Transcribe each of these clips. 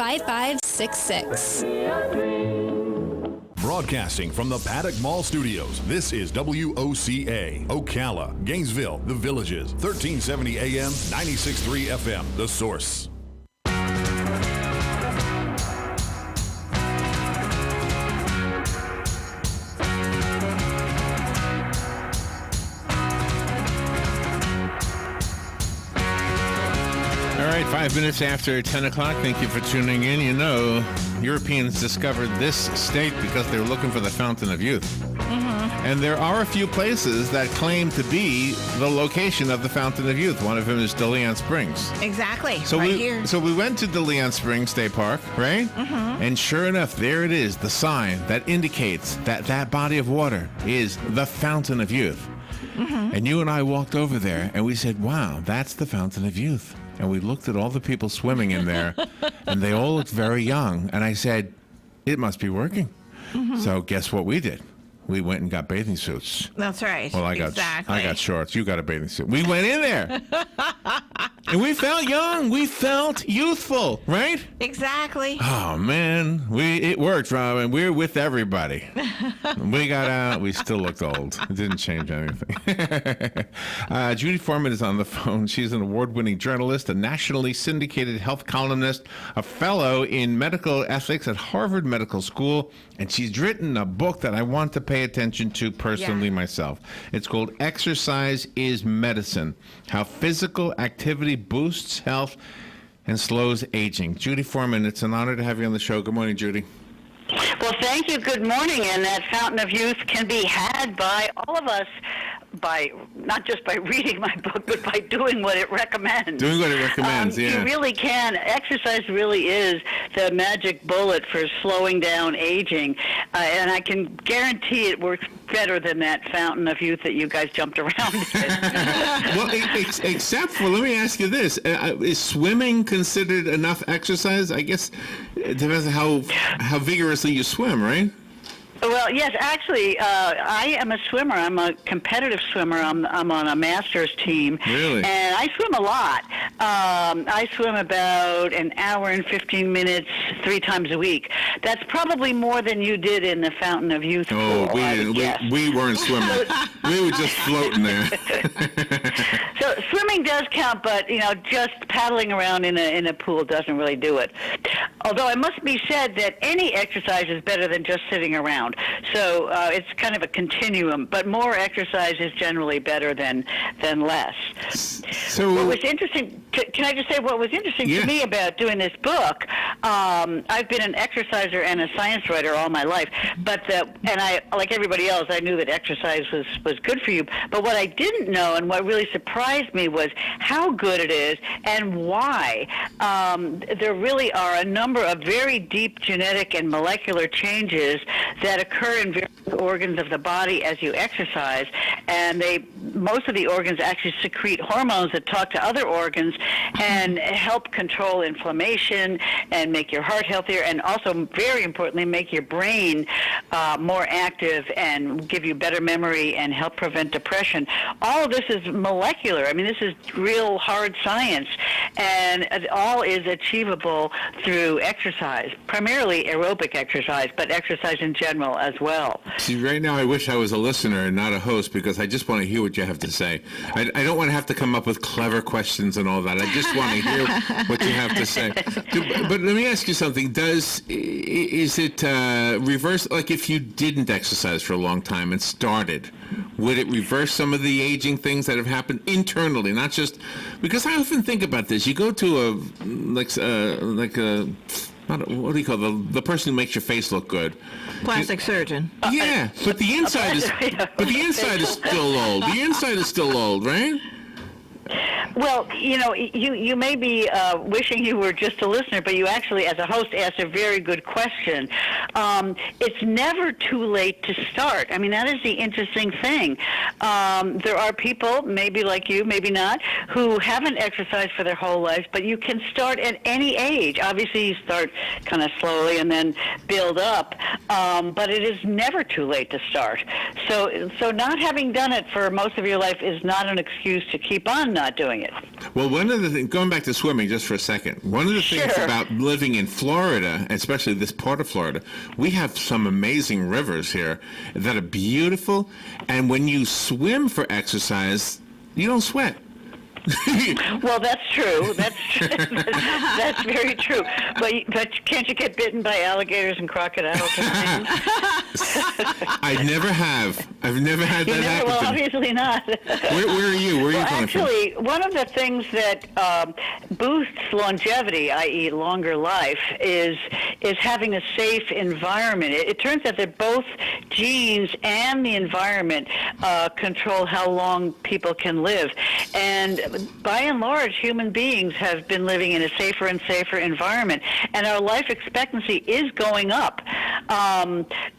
5566. Broadcasting from the Paddock Mall Studios, this is WOCA, Ocala, Gainesville, The Villages, 1370 AM, 96.3 FM, The Source. All right, 5 minutes after 10 o'clock. Thank you for tuning in. You know, Europeans discovered this state because they were looking for the Fountain of Youth. Mm-hmm. And there are a few places that claim to be the location of the Fountain of Youth. One of them is DeLeon Springs. Exactly, So here. So we went to DeLeon Springs State Park, right? Mm-hmm. And sure enough, there it is, the sign that indicates that that body of water is the Fountain of Youth. Mm-hmm. And you and I walked over there, and we said, wow, that's the Fountain of Youth. And we looked at all the people swimming in there, and they all looked very young. And I said, it must be working. Mm-hmm. So guess what we did? We went and got bathing suits. That's right. Well, I got shorts. You got a bathing suit. We went in there. And we felt young. We felt youthful, right? Exactly. Oh, man. It worked, Robin. We're with everybody. We got out. We still looked old. It didn't change anything. Judy Foreman is on the phone. She's an award-winning journalist, a nationally syndicated health columnist, a fellow in medical ethics at Harvard Medical School, and she's written a book that I want to pay attention to personally myself. It's called Exercise is Medicine: How Physical Activity Boosts Health and Slows Aging. Judy Foreman, it's an honor to have you on the show. Good morning, Judy. Well, thank you. Good morning. And that Fountain of Youth can be had by all of us by not just by reading my book, but by doing what it recommends. Doing what it recommends, yeah. You really can. Exercise really is the magic bullet for slowing down aging. And I can guarantee it works better than that Fountain of Youth that you guys jumped around in. Well, except for, let me ask you this. Is swimming considered enough exercise? I guess it depends on how vigorously you swim, right? Well, yes, actually, I am a swimmer. I'm a competitive swimmer. I'm on a master's team. Really? And I swim a lot. I swim about an hour and 15 minutes 3 times a week. That's probably more than you did in the Fountain of Youth pool. Oh, we weren't swimming. We were just floating there. So swimming does count, but, just paddling around in a pool doesn't really do it. Although it must be said that any exercise is better than just sitting around. So it's kind of a continuum, but more exercise is generally better than less. So what was interesting, can I just say what was interesting to me about doing this book? I've been an exerciser and a science writer all my life, and I, like everybody else, I knew that exercise was good for you. But what I didn't know and what really surprised me was how good it is and why. There really are a number of very deep genetic and molecular changes that occur in various organs of the body as you exercise, and most of the organs actually secrete hormones that talk to other organs and help control inflammation and make your heart healthier, and also, very importantly, make your brain more active and give you better memory and help prevent depression. All of this is molecular. I mean, this is real hard science, and it all is achievable through exercise, primarily aerobic exercise, but exercise in general as well. See, right now I wish I was a listener and not a host, because I just want to hear what you have to say. I don't want to have to come up with clever questions and all that. I just want to hear what you have to say. But let me ask you something. Is it reverse, like if you didn't exercise for a long time and started, would it reverse some of the aging things that have happened internally, not just, because I often think about this. You go to what do you call the person who makes your face look good? Plastic surgeon. Yeah, but the inside is still old. The inside is still old, right? Well, you may be wishing you were just a listener, but you actually, as a host, asked a very good question. It's never too late to start. I mean, that is the interesting thing. There are people, maybe like you, maybe not, who haven't exercised for their whole lives, but you can start at any age. Obviously, you start kind of slowly and then build up, but it is never too late to start. So not having done it for most of your life is not an excuse to keep on not doing doing it. Well, one of the things, going back to swimming just for a second, one of the things Sure. about living in Florida, especially this part of Florida, we have some amazing rivers here that are beautiful. And when you swim for exercise, you don't sweat. Well, that's true. That's that's very true. But can't you get bitten by alligators and crocodiles? And I never have. I've never had that happen. Well, to me. obviously not. Where are you? Where are you coming from? Actually, one of the things that boosts longevity, i.e., longer life, is having a safe environment. It turns out that both genes and the environment control how long people can live, and by and large, human beings have been living in a safer and safer environment, and our life expectancy is going up.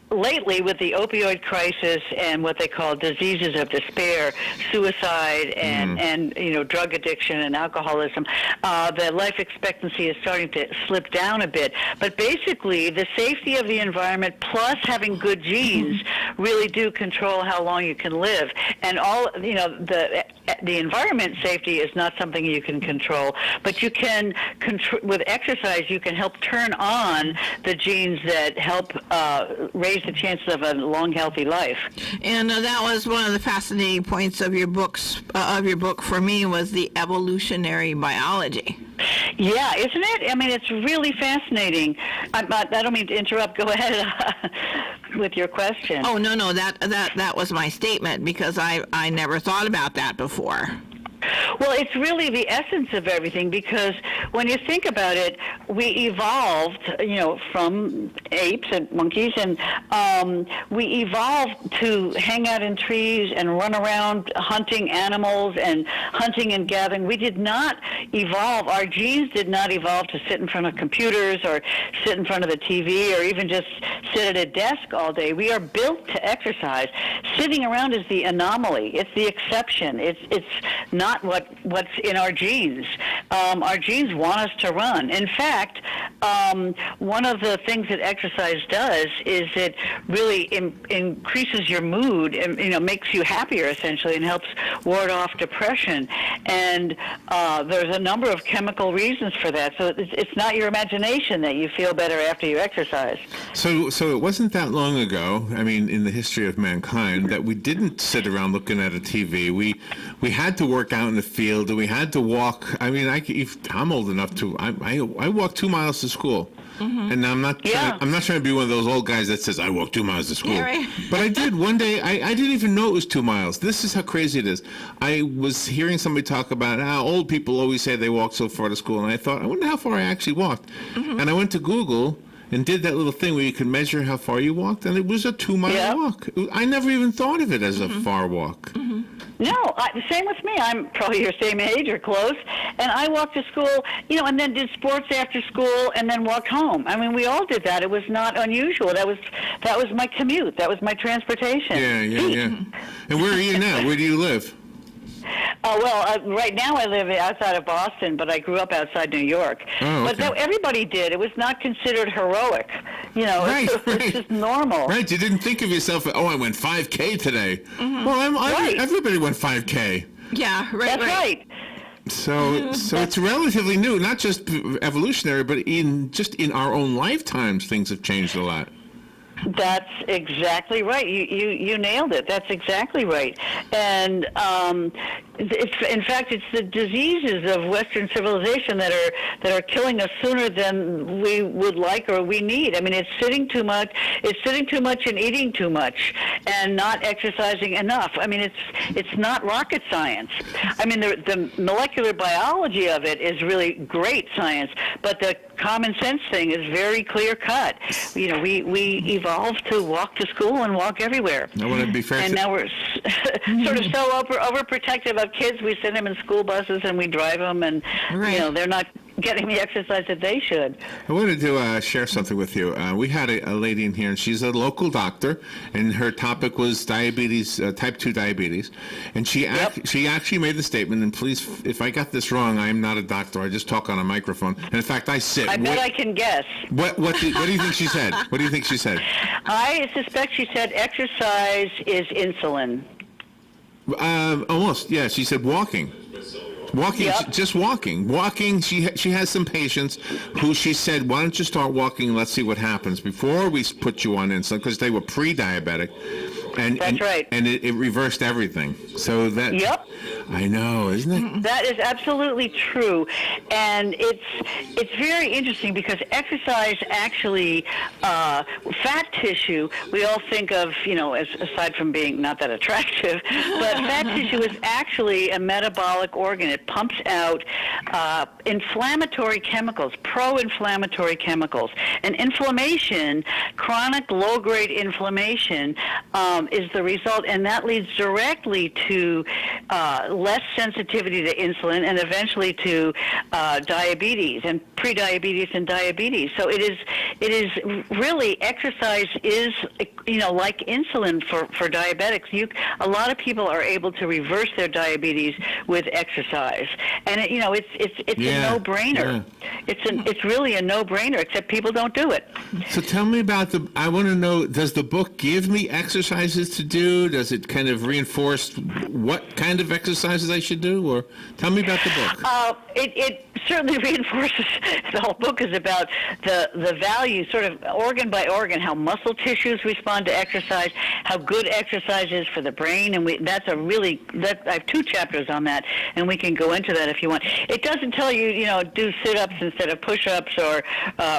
Lately, with the opioid crisis and what they call diseases of despair, suicide, and drug addiction and alcoholism, the life expectancy is starting to slip down a bit. But basically, the safety of the environment plus having good genes really do control how long you can live. And the environment safety is not something you can control, but you can control with exercise. You can help turn on the genes that help raise the chances of a long, healthy life. And that was one of the fascinating points of your books. Of your book for me was the evolutionary biology. Yeah, isn't it? I mean, it's really fascinating. I don't mean to interrupt. Go ahead with your question. Oh no, that was my statement because I never thought about that before. Well, it's really the essence of everything, because when you think about it, we evolved, from apes and monkeys, and we evolved to hang out in trees and run around hunting animals and hunting and gathering. We did not evolve. Our genes did not evolve to sit in front of computers or sit in front of the TV or even just sit at a desk all day. We are built to exercise. Sitting around is the anomaly. It's the exception. It's not what's in our genes. Our genes want us to run. In fact, one of the things that exercise does is it really increases your mood and makes you happier essentially, and helps ward off depression. And there's a number of chemical reasons for that. So it's not your imagination that you feel better after you exercise. So it wasn't that long ago, I mean, in the history of mankind, that we didn't sit around looking at a TV. We had to work out in the field, and we had to walk. I mean, I'm old enough to. I walk 2 miles to school, and I'm not. I'm not trying to be one of those old guys that says I walk 2 miles to school. Yeah, right. But I did one day. I didn't even know it was 2 miles. This is how crazy it is. I was hearing somebody talk about how old people always say they walk so far to school, and I thought, I wonder how far I actually walked. And I went to Google and did that little thing where you could measure how far you walked, and it was a 2 mile walk. I never even thought of it as a far walk. No, same with me. I'm probably your same age or close, and I walked to school, and then did sports after school, and then walked home. I mean, we all did that. It was not unusual. That was my commute. That was my transportation. Yeah. And where are you now? Where do you live? Right now I live outside of Boston, but I grew up outside New York. Oh, okay. But everybody did. It was not considered heroic. Right. It's just normal. Right, you didn't think of yourself, I went 5K today. Well, everybody went 5K. Yeah, right. That's right. So it's relatively new, not just evolutionary, but in our own lifetimes, things have changed a lot. That's exactly right. You nailed it. That's exactly right. And in fact, it's the diseases of Western civilization that are killing us sooner than we would like or we need. I mean, it's sitting too much. It's sitting too much and eating too much, and not exercising enough. I mean, it's not rocket science. I mean, the molecular biology of it is really great science, but the common sense thing is very clear cut. We evolved to walk to school and walk everywhere. I want to be fair. And now we're sort of so overprotective of kids. We send them in school buses and we drive them, and they're not getting the exercise that they should. I wanted to share something with you. We had a lady in here, and she's a local doctor, and her topic was diabetes, type 2 diabetes. And she actually made the statement, and please, if I got this wrong, I am not a doctor. I just talk on a microphone. And in fact, I sit. I bet I can guess. What do you think she said? What do you think she said? I suspect she said exercise is insulin. Almost, yeah. She said walking. Walking, Yep. just walking. Walking, she has some patients who she said, why don't you start walking and let's see what happens before we put you on insulin, because they were pre-diabetic. That's right. And it reversed everything. So that... Yep. I know, isn't it? That is absolutely true, and it's very interesting because exercise actually, fat tissue, we all think of, as aside from being not that attractive, but fat tissue is actually a metabolic organ. It pumps out inflammatory chemicals, pro-inflammatory chemicals. And inflammation, chronic low-grade inflammation, is the result, and that leads directly to less sensitivity to insulin and eventually to diabetes and prediabetes and diabetes. So it is really, exercise is, like insulin for diabetics. A lot of people are able to reverse their diabetes with exercise, and it's a no-brainer. Yeah. It's really a no-brainer, except people don't do it. So tell me about I want to know, does the book give me exercises to do? Does it kind of reinforce what kind of exercises I should do? Or tell me about the book. It certainly reinforces, the whole book is about the value, sort of organ by organ, how muscle tissues respond to exercise, how good exercise is for the brain, and I have 2 chapters on that, and we can go into that if you want. It doesn't tell you, do sit-ups instead of push-ups or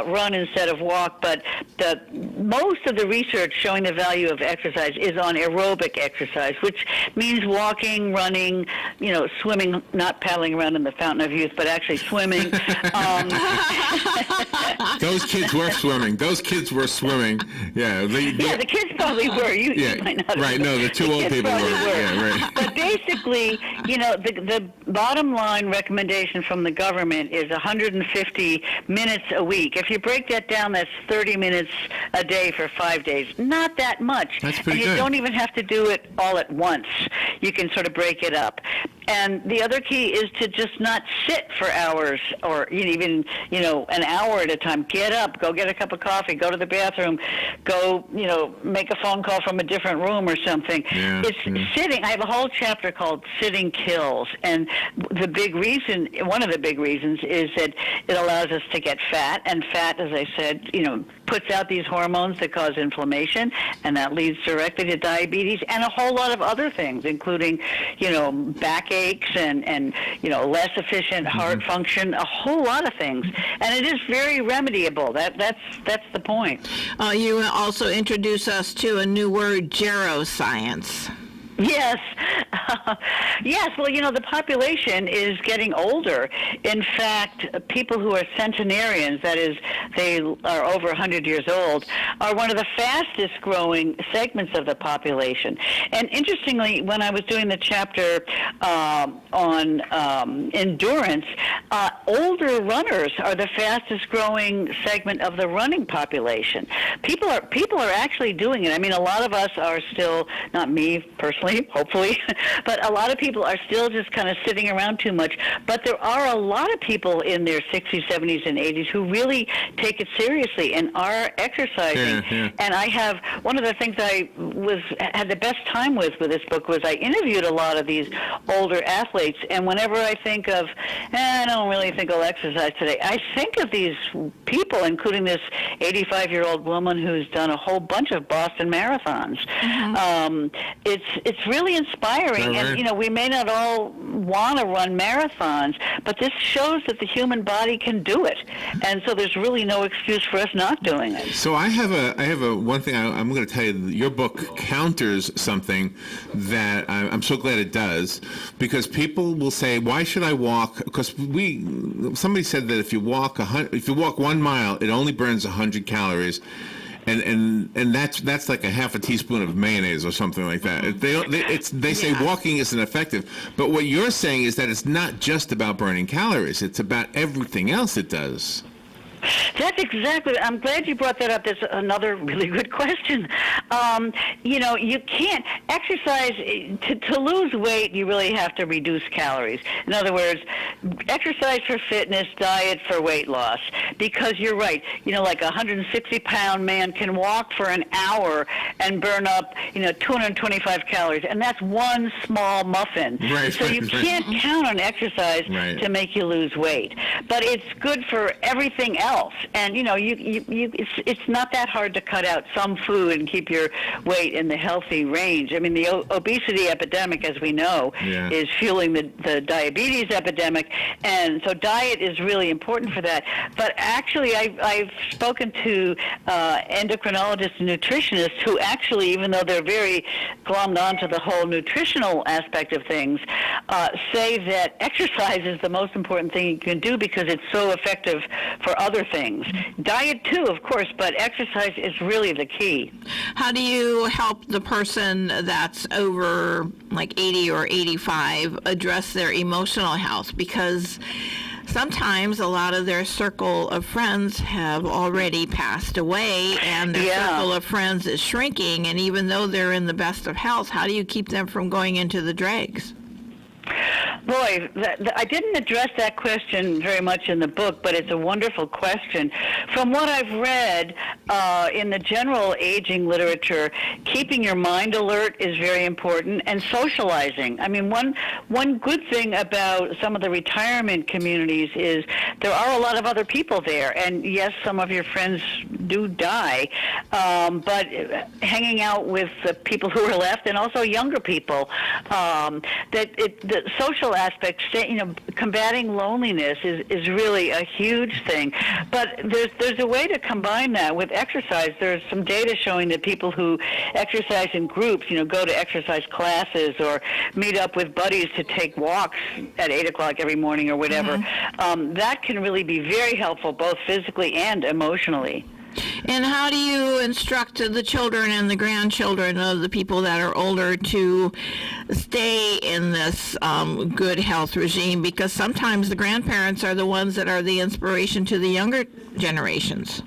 run instead of walk, but most of the research showing the value of exercise is on aerobic exercise, which means walking, running, swimming, not paddling around in the fountain of youth, but actually swimming. Those kids were swimming. Yeah. The kids probably were. You might not have. Right. No, the 2 old people were. Yeah, right. But basically, the bottom line recommendation from the government is 150 minutes a week. If you break that down, that's 30 minutes a day for 5 days. Not that much. That's pretty good. And you don't even have to do it all at once. You can sort of break it up. And the other key is to just not sit for hours or even, an hour at a time. Get up, go get a cup of coffee, go to the bathroom, go, make a phone call from a different room or something. Yeah, Sitting. I have a whole chapter called Sitting Kills. And one of the big reasons is that it allows us to get fat. And fat, as I said, puts out these hormones that cause inflammation, and that leads directly to diabetes and a whole lot of other things, including, backaches and less efficient heart function, a whole lot of things. And it is very remediable. That's the point. You also introduce us to a new word, geroscience. Yes. Yes. Well, the population is getting older. In fact, people who are centenarians, that is, they are over 100 years old, are one of the fastest growing segments of the population. And interestingly, when I was doing the chapter on endurance, older runners are the fastest growing segment of the running population. People are actually doing it. I mean, a lot of us are still, not me personally, hopefully, but a lot of people are still just kind of sitting around too much. But there are a lot of people in their 60s, 70s, and 80s who really take it seriously and are exercising. Yeah. And I have, one of the things I had the best time with this book was I interviewed a lot of these older athletes, and whenever I think of, I don't really think I'll exercise today, I think of these people, including this 85-year-old woman who's done a whole bunch of Boston marathons. Mm-hmm. It's really inspiring, and we may not all want to run marathons, but this shows that the human body can do it, and so there's really no excuse for us not doing it. So I have a one thing I'm going to tell you. Your book counters something that I'm so glad it does, because people will say, "Why should I walk?" Because somebody said that if you walk 1 mile, it only burns 100 calories. And that's like a half a teaspoon of mayonnaise or something like that. They say walking isn't effective, but what you're saying is that it's not just about burning calories; it's about everything else it does. That's exactly. I'm glad you brought that up. That's another really good question. You can't exercise to lose weight. You really have to reduce calories. In other words, exercise for fitness, diet for weight loss. Because you're right. Like a 160-pound man can walk for an hour and burn up, 225 calories, and that's one small muffin. Right. So you can't count on exercise Right. to make you lose weight. But it's good for everything else. And it's not that hard to cut out some food and keep your weight in the healthy range. I mean, the obesity epidemic, as we know, Yeah. is fueling the diabetes epidemic, and so diet is really important for that. But actually, I've spoken to endocrinologists and nutritionists who actually, even though they're very glommed onto the whole nutritional aspect of things, say that exercise is the most important thing you can do because it's so effective for other things. Diet too, of course, but exercise is really the key. How do you help the person that's over like 80 or 85 address their emotional health? Because sometimes a lot of their circle of friends have already passed away, and their circle of friends is shrinking, and even though they're in the best of health, how do you keep them from going into the dregs? Boy, I didn't address that question very much in the book, but it's a wonderful question. From what I've read in the general aging literature, keeping your mind alert is very important, and socializing. I mean, one good thing about some of the retirement communities is there are a lot of other people there, and yes, some of your friends do die, but hanging out with the people who are left, and also younger people, the social aspect, combating loneliness is really a huge thing. But there's a way to combine that with exercise. There's some data showing that people who exercise in groups, go to exercise classes or meet up with buddies to take walks at 8 o'clock every morning or whatever, that can really be very helpful both physically and emotionally. And how do you instruct the children and the grandchildren of the people that are older to stay in this good health regime? Because sometimes the grandparents are the ones that are the inspiration to the younger generations.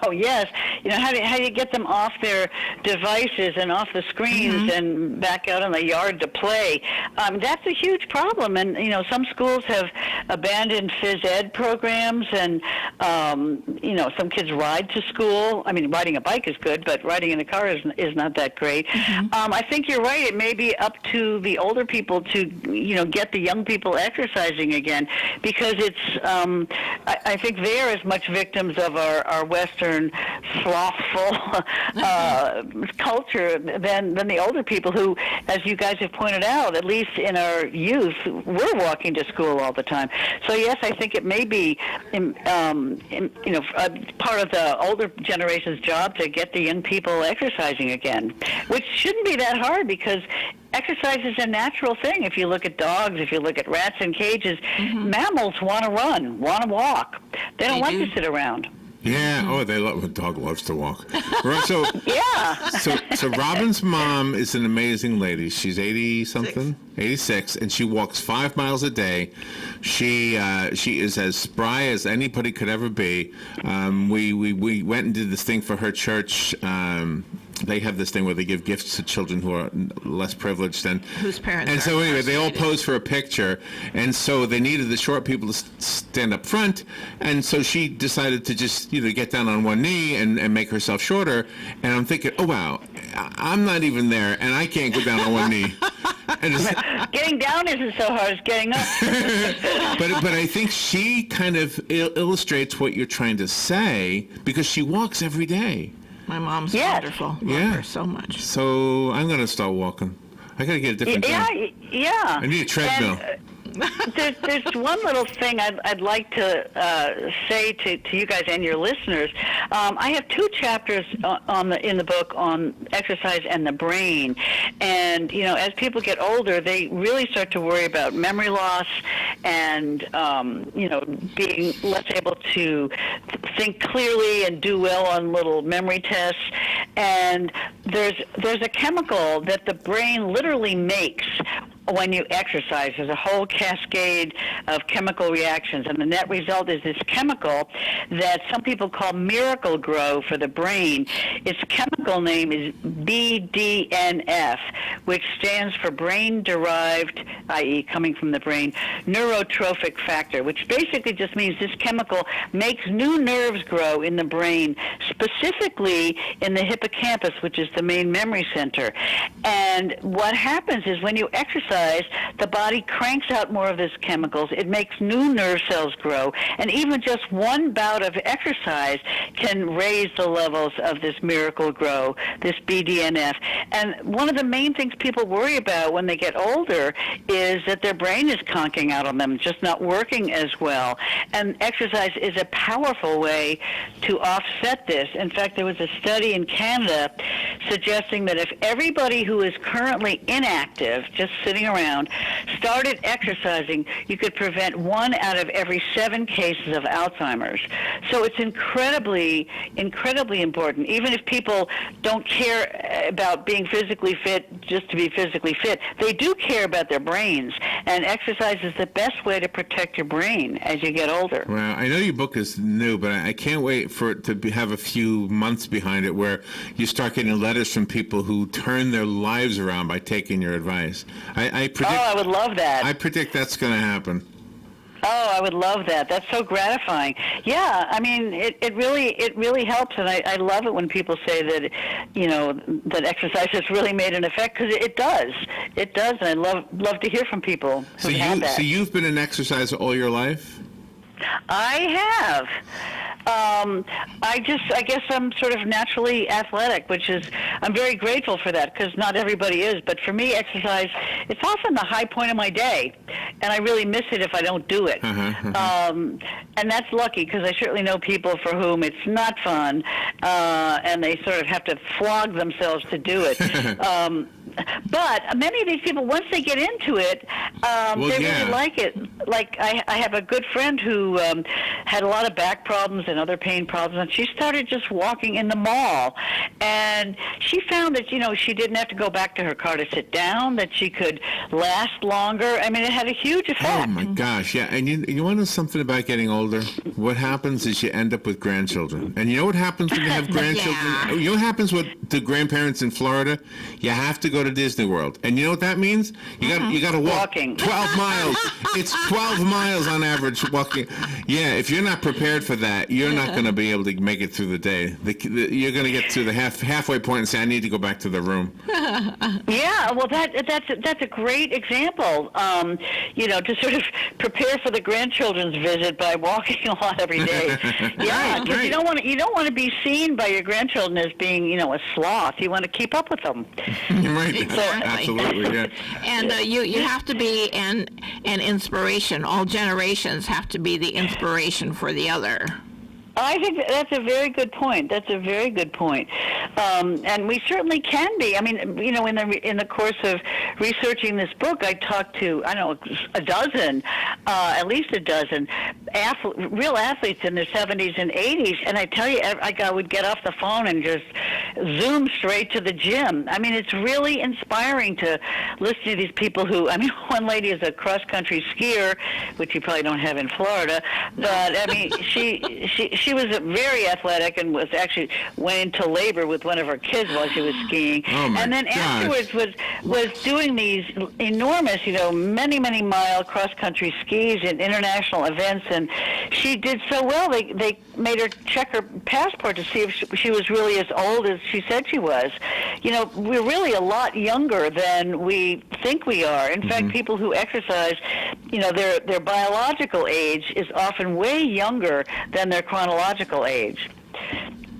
Oh, yes. How do you get them off their devices and off the screens and back out in the yard to play? That's a huge problem. And, some schools have abandoned phys ed programs, and, some kids ride to school. I mean, riding a bike is good, but riding in a car is not that great. I think you're right. It may be up to the older people to, get the young people exercising again, because it's, I think they're as much victims of our Western slothful culture than the older people who, as you guys have pointed out, at least in our youth, we're walking to school all the time. So yes, I think it may be, part of the older generation's job to get the young people exercising again, which shouldn't be that hard because exercise is a natural thing. If you look at dogs, if you look at rats in cages, mammals want to run, want to walk. They don't like to sit around. Yeah. They love. A dog loves to walk. Right. So yeah. So Robin's mom is an amazing lady. She's 80-something, 86, and she walks 5 miles a day. She is as spry as anybody could ever be. We went and did this thing for her church. They have this thing where they give gifts to children who are less privileged and whose parents. And so anyway, they all posed for a picture, and so they needed the short people to stand up front, and so she decided to just get down on one knee and make herself shorter. And I'm thinking, oh wow, I'm not even there, and I can't go down on one knee. And getting down isn't so hard as getting up. but I think she kind of illustrates what you're trying to say because she walks every day. My mom's wonderful. Love her so much. So I'm going to start walking. I got to get a different job. Yeah. I need a treadmill. There's one little thing I'd like to say to you guys and your listeners. I have 2 chapters in the book on exercise and the brain, and as people get older, they really start to worry about memory loss and being less able to think clearly and do well on little memory tests. And there's a chemical that the brain literally makes when you exercise. There's a whole cascade of chemical reactions, and the net result is this chemical that some people call miracle grow for the brain. Its chemical name is BDNF, which stands for brain-derived, i.e. coming from the brain, neurotrophic factor, which basically just means this chemical makes new nerves grow in the brain, specifically in the hippocampus, which is the main memory center. And what happens is when you exercise, the body cranks out more of these chemicals. It makes new nerve cells grow, and even just one bout of exercise can raise the levels of this miracle grow, this BDNF. And one of the main things people worry about when they get older is that their brain is conking out on them, just not working as well. And exercise is a powerful way to offset this. In fact, there was a study in Canada suggesting that if everybody who is currently inactive, just sitting around, started exercising, you could prevent 1 out of every 7 cases of Alzheimer's. So it's incredibly, incredibly important. Even if people don't care about being physically fit just to be physically fit, they do care about their brains. And exercise is the best way to protect your brain as you get older. Well, I know your book is new, but I can't wait for it to have a few months behind it where you start getting letters from people who turn their lives around by taking your advice. I predict, I would love that. I predict that's going to happen. Oh, I would love that. That's so gratifying. Yeah, I mean, it really helps, and I love it when people say that, that exercise has really made an effect, because it does. It does, and I love to hear from people who have that. So you've been an exerciser all your life? I have. I guess I'm sort of naturally athletic, which is, I'm very grateful for that, because not everybody is. But for me, exercise, it's often the high point of my day, and I really miss it if I don't do it. And that's lucky, because I certainly know people for whom it's not fun, and they sort of have to flog themselves to do it. But many of these people, once they get into it, they really like it. Like, I have a good friend who had a lot of back problems and other pain problems, and she started just walking in the mall. And she found that, she didn't have to go back to her car to sit down, that she could last longer. I mean, it had a huge effect. Oh, my gosh, yeah. And you want to know something about getting older? What happens is you end up with grandchildren. And you know what happens when you have grandchildren? Yeah. You know what happens with the grandparents in Florida? You have to go to Disney World. And you know what that means? You got to walk Walking. 12 miles. It's 12 miles on average walking. Yeah, if you're not prepared for that, you're not going to be able to make it through the day. You're going to get to the halfway point and say, I need to go back to the room. Yeah, well, that's a great example. To sort of prepare for the grandchildren's visit by walking a lot every day. Yeah, because you don't want to be seen by your grandchildren as being a sloth. You want to keep up with them. Right. Exactly. Absolutely. Yeah. And you have to be an inspiration. All generations have to be the inspiration for the other. I think that's a very good point. And we certainly can be. I mean, in the course of researching this book, I talked to, at least a dozen real athletes in their 70s and 80s, and I tell you, I would get off the phone and just zoom straight to the gym. I mean, it's really inspiring to listen to these people who, one lady is a cross-country skier, which you probably don't have in Florida, but, she was very athletic and was actually went into labor with one of her kids while she was skiing. Oh my and then gosh. afterwards was doing these enormous, many mile cross-country skis in international events, and she did so well they made her check her passport to see if she was really as old as she said she was. We're really a lot younger than we think we are. In fact, people who exercise, their biological age is often way younger than their chronological age.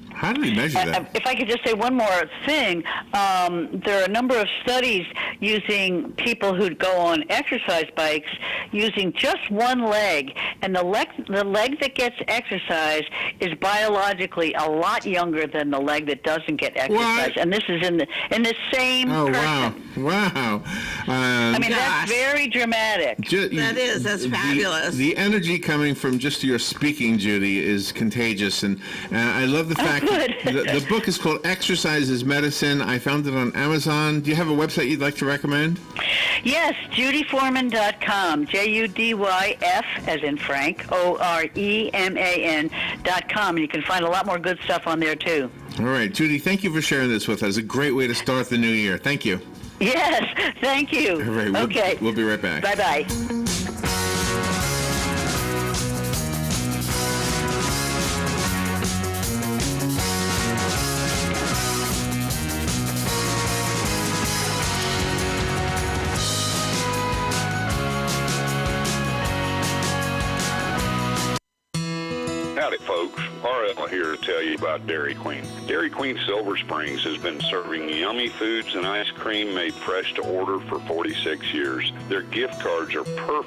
How do we measure that? If I could just say one more thing, there are a number of studies using people who go on exercise bikes using just one leg, and the leg that gets exercise is biologically a lot younger than the leg that doesn't get exercise. What? And this is in the same person. Wow. That's very dramatic. That's fabulous. The energy coming from just your speaking, Judy, is contagious, and I love the fact good. The book is called Exercise is Medicine. I found it on Amazon. Do you have a website you'd like to recommend? Yes, judyforeman.com. JUDYF, as in Frank, OREMAN.com. And you can find a lot more good stuff on there, too. All right, Judy, thank you for sharing this with us. A great way to start the new year. Thank you. Yes, thank you. All right, Okay. We'll be right back. Bye-bye. Howdy, folks. RL here to tell you about Dairy Queen. Dairy Queen Silver Springs has been serving yummy foods and ice cream made fresh to order for 46 years. Their gift cards are perfect